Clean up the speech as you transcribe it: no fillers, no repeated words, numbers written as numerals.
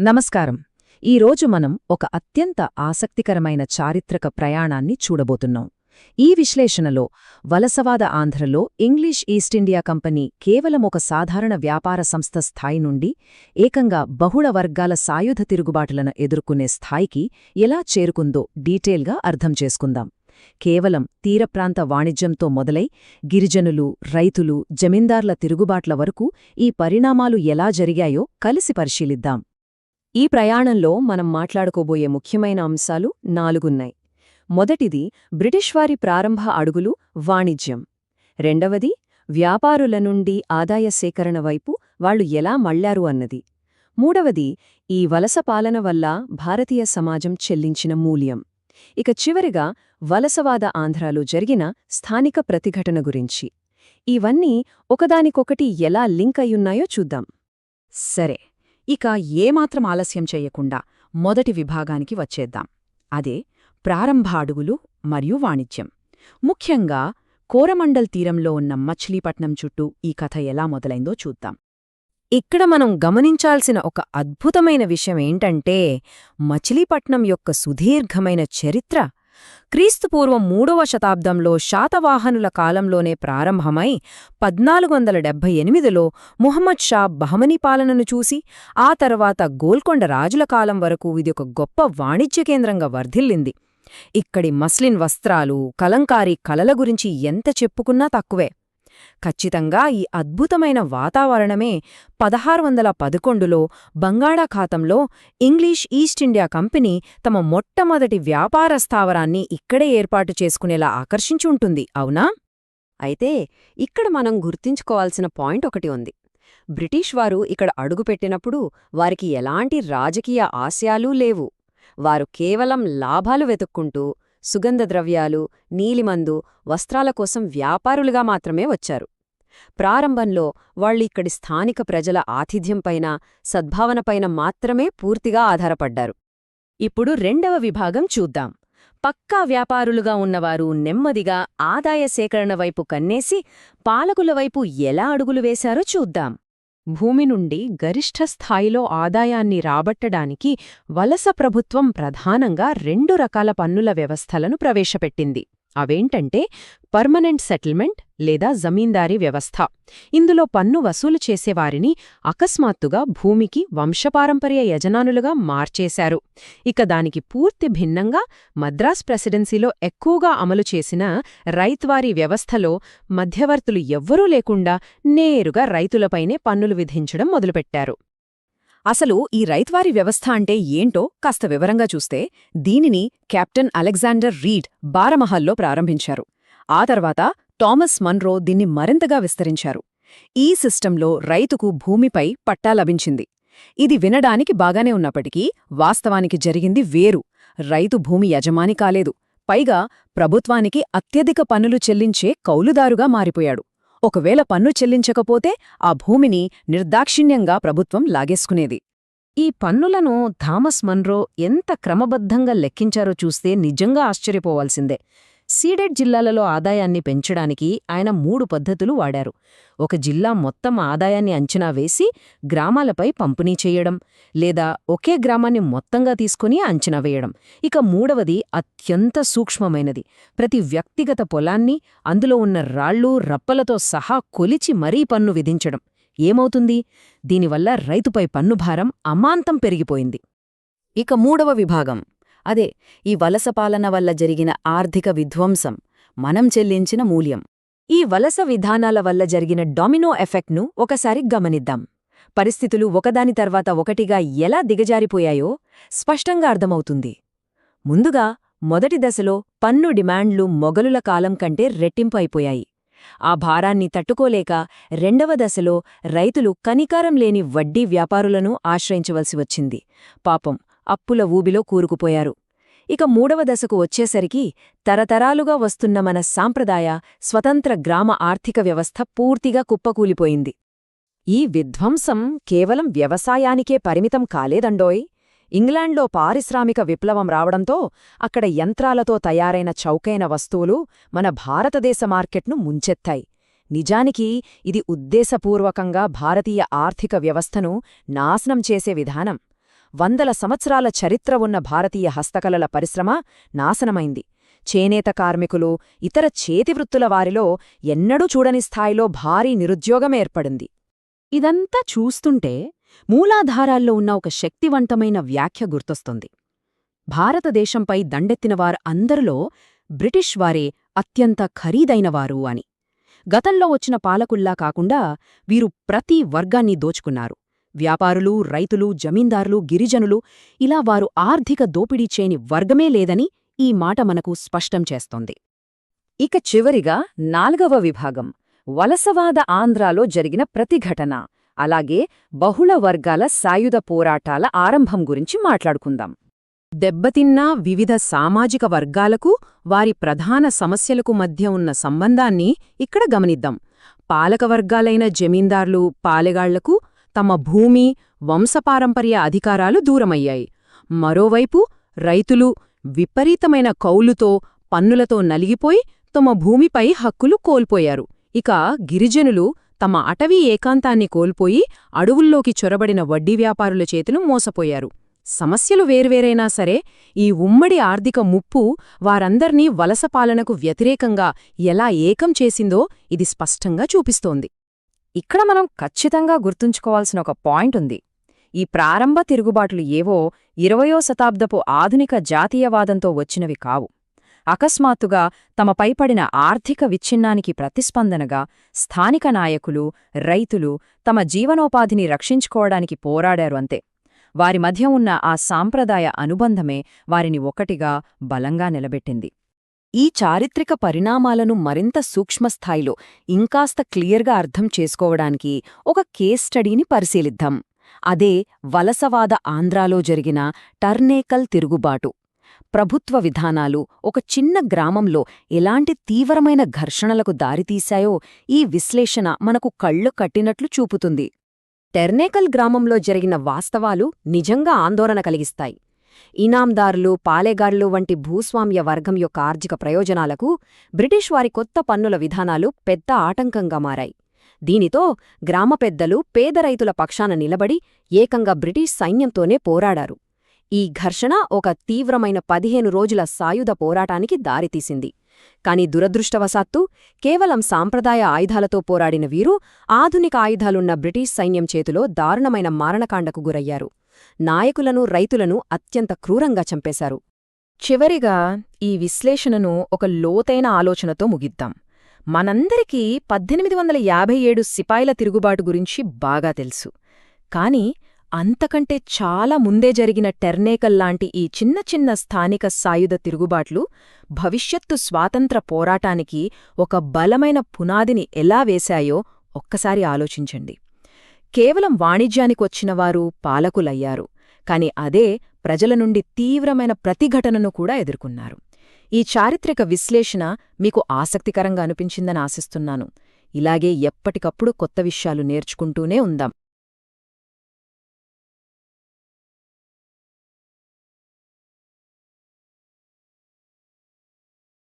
నమస్కారం. ఈరోజు మనం ఒక అత్యంత ఆసక్తికరమైన చారిత్రక ప్రయాణాన్ని చూడబోతున్నాం. ఈ విశ్లేషణలో వలసవాద ఆంధ్రలో ఇంగ్లీష్ ఈస్ట్ ఇండియా కంపెనీ కేవలం ఒక సాధారణ వ్యాపార సంస్థ స్థాయి నుండి ఏకంగా బహుళ వర్గాల సాయుధ తిరుగుబాటులను ఎదుర్కొనే స్థాయికి ఎలా చేరుకుందో డీటెయిల్గా అర్థం చేసుకుందాం. కేవలం తీరప్రాంత వాణిజ్యంతో మొదలై గిరిజనులు, రైతులు, జమీందార్ల తిరుగుబాట్ల వరకు ఈ పరిణామాలు ఎలా జరిగాయో కలిసి పరిశీలిద్దాం. ఈ ప్రయాణంలో మనం మాట్లాడుకోబోయే ముఖ్యమైన అంశాలు 4ఉన్నాయి. మొదటిది బ్రిటిష్ వారి ప్రారంభ అడుగులు, వాణిజ్యం. రెండవది వ్యాపారుల నుండి ఆదాయ సేకరణ వైపు వాళ్లు ఎలా మళ్లారు అన్నది. మూడవది ఈ వలస పాలన వల్ల భారతీయ సమాజం చెల్లించిన మూల్యం. ఇక చివరిగా వలసవాద ఆంధ్రాలో జరిగిన స్థానిక ప్రతిఘటన గురించి. ఇవన్నీ ఒకదానికొకటి ఎలా లింక్ అయ్యున్నాయో చూద్దాం. సరే, ఇక ఏమాత్రం ఆలస్యం చెయ్యకుండా మొదటి విభాగానికి వచ్చేద్దాం. అదే ప్రారంభ అడుగులు మరియు వాణిజ్యం. ముఖ్యంగా కోరమండల్ తీరంలో ఉన్న మచిలీపట్నం చుట్టూ ఈ కథ ఎలా మొదలైందో చూద్దాం. ఇక్కడ మనం గమనించాల్సిన ఒక అద్భుతమైన విషయం ఏంటంటే మచిలీపట్నం యొక్క సుదీర్ఘమైన చరిత్ర క్రీస్తుపూర్వం 3వ శతాబ్దంలో శాతవాహనుల కాలంలోనే ప్రారంభమై 1478లో ముహమ్మద్ షా బహమనీ పాలనను చూసి ఆ తర్వాత గోల్కొండ రాజుల కాలం వరకు ఇది ఒక గొప్ప వాణిజ్య కేంద్రంగా వర్ధిల్లింది. ఇక్కడి మస్లిన్ వస్త్రాలు, కలంకారీ కళల గురించి ఎంత చెప్పుకున్నా తక్కువే. ఖచ్చితంగా ఈ అద్భుతమైన వాతావరణమే 1611లో బంగాళాఖాతంలో ఇంగ్లీష్ ఈస్ట్ ఇండియా కంపెనీ తమ మొట్టమొదటి వ్యాపార స్థావరాన్ని ఇక్కడే ఏర్పాటు చేసుకునేలా ఆకర్షించి ఉంటుంది, అవునా? అయితే ఇక్కడ మనం గుర్తుంచుకోవాల్సిన పాయింట్ ఒకటి ఉంది. బ్రిటిష్ వారు ఇక్కడ అడుగుపెట్టినప్పుడు వారికి ఎలాంటి రాజకీయ ఆశయాలూ లేవు. వారు కేవలం లాభాలు వెతుక్కుంటూ సుగంధ ద్రవ్యాలు, నీలిమందు, వస్త్రాల కోసం వ్యాపారులుగా మాత్రమే వచ్చారు. ప్రారంభంలో వాళ్ళిక్కడి స్థానిక ప్రజల ఆతిథ్యంపైన, సద్భావనపైన మాత్రమే పూర్తిగా ఆధారపడ్డారు. ఇప్పుడు రెండవ విభాగం చూద్దాం. పక్కా వ్యాపారులుగా ఉన్నవారు నెమ్మదిగా ఆదాయ సేకరణ వైపు కన్నేసి పాలకుల వైపు ఎలా అడుగులు వేశారో చూద్దాం. భూమి నుండి గరిష్ఠ స్థాయిలో ఆదాయాన్ని రాబట్టడానికి వలస ప్రభుత్వం ప్రధానంగా 2 రకాల పన్నుల వ్యవస్థలను ప్రవేశపెట్టింది. అవేంటంటే పర్మనెంట్ సెటిల్మెంట్ లేదా జమీందారీ వ్యవస్థ. ఇందులో పన్ను వసూలు చేసేవారిని అకస్మాత్తుగా భూమికి వంశపారంపర్య యజమానులుగా మార్చేశారు. ఇక దానికి పూర్తి భిన్నంగా మద్రాస్ ప్రెసిడెన్సీలో ఎక్కువగా అమలు చేసిన రైత్వారీ వ్యవస్థలో మధ్యవర్తులు ఎవ్వరూ లేకుండా నేరుగా రైతులపైనే పన్నులు విధించడం మొదలుపెట్టారు. అసలు ఈ రైత్వారీ వ్యవస్థ అంటే ఏంటో కాస్త వివరంగా చూస్తే దీనిని కెప్టెన్ అలెగ్జాండర్ రీడ్ బారమహల్లో ప్రారంభించారు. ఆ తర్వాత థామస్ మన్రో దీన్ని మరింతగా విస్తరించారు. ఈ సిస్టంలో రైతుకు భూమిపై పట్టా లభించింది. ఇది వినడానికి బాగానే ఉన్నప్పటికీ వాస్తవానికి జరిగింది వేరు. రైతు భూమి యజమాని కాలేదు, పైగా ప్రభుత్వానికి అత్యధిక పన్నులు చెల్లించే కౌలుదారుగా మారిపోయాడు. ఒకవేళ పన్ను చెల్లించకపోతే ఆ భూమిని నిర్దాక్షిణ్యంగా ప్రభుత్వం లాగేసుకునేది. ఈ పన్నులను థామస్ మన్రో ఎంత క్రమబద్ధంగా లెక్కించారో చూస్తే నిజంగా ఆశ్చర్యపోవాల్సిందే. సీడెడ్ జిల్లాలలో ఆదాయాన్ని పెంచడానికి ఆయన 3 పద్ధతులు వాడారు. ఒక జిల్లా మొత్తం ఆదాయాన్ని అంచనా వేసి గ్రామాలపై పంపిణీ చేయడం, లేదా ఒకే గ్రామాన్ని మొత్తంగా తీసుకుని అంచనా వేయడం. ఇక మూడవది అత్యంత సూక్ష్మమైనది. ప్రతి వ్యక్తిగత పొలాన్ని, అందులో ఉన్న రాళ్ళు, రప్పలతో సహా కొలిచి మరీ పన్ను విధించడం. ఏమవుతుంది? దీనివల్ల రైతుపై పన్నుభారం అమాంతం పెరిగిపోయింది. ఇక మూడవ విభాగం, అదే ఈ వలస పాలన వల్ల జరిగిన ఆర్థిక విధ్వంసం, మనం చెల్లించిన మూల్యం. ఈ వలస విధానాల వల్ల జరిగిన డామినో ఎఫెక్ట్ను ఒకసారి గమనిద్దాం. పరిస్థితులు ఒకదాని తర్వాత ఒకటిగా ఎలా దిగజారిపోయాయో స్పష్టంగా అర్థమవుతుంది. ముందుగా మొదటి దశలో పన్ను డిమాండ్లు మొఘలుల కాలం కంటే రెట్టింపు అయిపోయాయి. ఆ భారాన్ని తట్టుకోలేక రెండవ దశలో రైతులు కనికారం లేని వడ్డీ వ్యాపారులను ఆశ్రయించవలసి వచ్చింది. పాపం అప్పుల ఊబిలో కూరుకుపోయారు. ఇక మూడవ దశకు వచ్చేసరికి తరతరాలుగా వస్తున్న మన సాంప్రదాయ స్వతంత్ర గ్రామ ఆర్థిక వ్యవస్థ పూర్తిగా కుప్పకూలిపోయింది. ఈ విధ్వంసం కేవలం వ్యవసాయానికే పరిమితం కాలేదండోయ్. ఇంగ్లాండ్లో పారిశ్రామిక విప్లవం రావడంతో అక్కడ యంత్రాలతో తయారైన చౌకైన వస్తువులు మన భారతదేశ మార్కెట్ను ముంచెత్తాయి. నిజానికి ఇది ఉద్దేశపూర్వకంగా భారతీయ ఆర్థిక వ్యవస్థను నాశనం చేసే విధానం. వందల సంవత్సరాల చరిత్ర ఉన్న భారతీయ హస్తకళల పరిశ్రమ నాశనమైంది. చేనేత కార్మికులు, ఇతర చేతివృత్తుల వారిలో ఎన్నడూ చూడని స్థాయిలో భారీ నిరుద్యోగమేర్పడింది. ఇదంతా చూస్తుంటే మూలాధారాల్లో ఉన్న ఒక శక్తివంతమైన వ్యాఖ్య గుర్తొస్తుంది. భారతదేశంపై దండెత్తినవారు అందరిలో బ్రిటిష్ వారే అత్యంత ఖరీదైనవారు అని. గతంలో వచ్చిన పాలకుల్లా కాకుండా వీరు ప్రతి వర్గాన్ని దోచుకున్నారు. వ్యాపారులు, రైతులు, జమీందారులు, గిరిజనులు, ఇలా వారు ఆర్థిక దోపిడీ చేయని వర్గమే లేదని ఈ మాట మనకు స్పష్టం చేస్తోంది. ఇక చివరిగా 4వ విభాగం వలసవాద ఆంధ్రాలో జరిగిన ప్రతిఘటన, అలాగే బహుళ వర్గాల సాయుధ పోరాటాల ఆరంభం గురించి మాట్లాడుకుందాం. దెబ్బతిన్న వివిధ సామాజిక వర్గాలకు, వారి ప్రధాన సమస్యలకు మధ్య ఉన్న సంబంధాన్ని ఇక్కడ గమనిద్దాం. పాలకవర్గాలైన జమీందార్లు, పాలెగాళ్లకు తమ భూమి, వంశపారంపర్య అధికారాలు దూరమయ్యాయి. మరోవైపు రైతులు విపరీతమైన కౌలుతో, పన్నులతో నలిగిపోయి తమ భూమిపై హక్కులు కోల్పోయారు. ఇక గిరిజనులు తమ అటవీ ఏకాంతాన్ని కోల్పోయి అడవుల్లోకి చొరబడిన వడ్డీ వ్యాపారుల చేతులు మోసపోయారు. సమస్యలు వేర్వేరైనా సరే ఈ ఉమ్మడి ఆర్థిక ముప్పు వారందర్నీ వలసపాలనకు వ్యతిరేకంగా ఎలా ఏకం చేసిందో ఇది స్పష్టంగా చూపిస్తోంది. ఇక్కడ మనం ఖచ్చితంగా గుర్తుంచుకోవాల్సిన ఒక పాయింట్ ఉంది. ఈ ప్రారంభ తిరుగుబాట్లు ఏవో 20వ శతాబ్దపు ఆధునిక జాతీయవాదంతో వచ్చినవి కావు. అకస్మాత్తుగా తమపై పడిన ఆర్థిక విచ్ఛిన్నానికి ప్రతిస్పందనగా స్థానిక నాయకులు, రైతులు తమ జీవనోపాధిని రక్షించుకోవడానికి పోరాడారు అంతే. వారి మధ్య ఉన్న ఆ సాంప్రదాయ అనుబంధమే వారిని ఒకటిగా బలంగా నిలబెట్టింది. ఈ చారిత్రక పరిణామాలను మరింత సూక్ష్మస్థాయిలో ఇంకాస్త క్లియర్గా అర్థం చేసుకోవడానికి ఒక కేస్ స్టడీని పరిశీలిద్దాం. అదే వలసవాద ఆంధ్రాలో జరిగిన టర్నేకల్ తిరుగుబాటు. ప్రభుత్వ విధానాలు ఒక చిన్న గ్రామంలో ఎలాంటి తీవ్రమైన ఘర్షణలకు దారితీశాయో ఈ విశ్లేషణ మనకు కళ్ళు కట్టినట్లు చూపుతుంది. టెర్నేకల్ గ్రామంలో జరిగిన వాస్తవాలు నిజంగా ఆందోళన కలిగిస్తాయి. ఇనాందారులు, పాలెగాళ్లు వంటి భూస్వామ్య వర్గం యొక్క ఆర్థిక ప్రయోజనాలకు బ్రిటిష్ వారి కొత్త పన్నుల విధానాలు పెద్ద ఆటంకంగా మారాయి. దీనితో గ్రామ పెద్దలు పేద రైతుల పక్షాన నిలబడి ఏకంగా బ్రిటిష్ సైన్యంతోనే పోరాడారు. ఈ ఘర్షణ ఒక తీవ్రమైన 15 రోజుల సాయుధ పోరాటానికి దారితీసింది. కాని దురదృష్టవశాత్తు కేవలం సాంప్రదాయ ఆయుధాలతో పోరాడిన వీరు ఆధునిక ఆయుధాలున్న బ్రిటిష్ సైన్యం చేతిలో దారుణమైన మారణకాండకు గురయ్యారు. నాయకులను, రైతులను అత్యంత క్రూరంగా చంపేశారు. చివరిగా ఈ విశ్లేషణను ఒక లోతైన ఆలోచనతో ముగిద్దాం. మనందరికీ 1857 సిపాయిల తిరుగుబాటు గురించి బాగా తెలుసు. కాని అంతకంటే చాలా ముందే జరిగిన టెర్నేకల్ లాంటి ఈ చిన్న చిన్న స్థానిక సాయుధ తిరుగుబాట్లు భవిష్యత్తు స్వాతంత్ర పోరాటానికి ఒక బలమైన పునాదిని ఎలా వేశాయో ఒక్కసారి ఆలోచించండి. కేవలం వాణిజ్యానికొచ్చినవారు పాలకులయ్యారు, కాని అదే ప్రజల నుండి తీవ్రమైన ప్రతిఘటనను కూడా ఎదుర్కొన్నారు. ఈ చారిత్రక విశ్లేషణ మీకు ఆసక్తికరంగా అనిపించిందని ఆశిస్తున్నాను. ఇలాగే ఎప్పటికప్పుడు కొత్త విషయాలు నేర్చుకుంటూనే ఉందాం.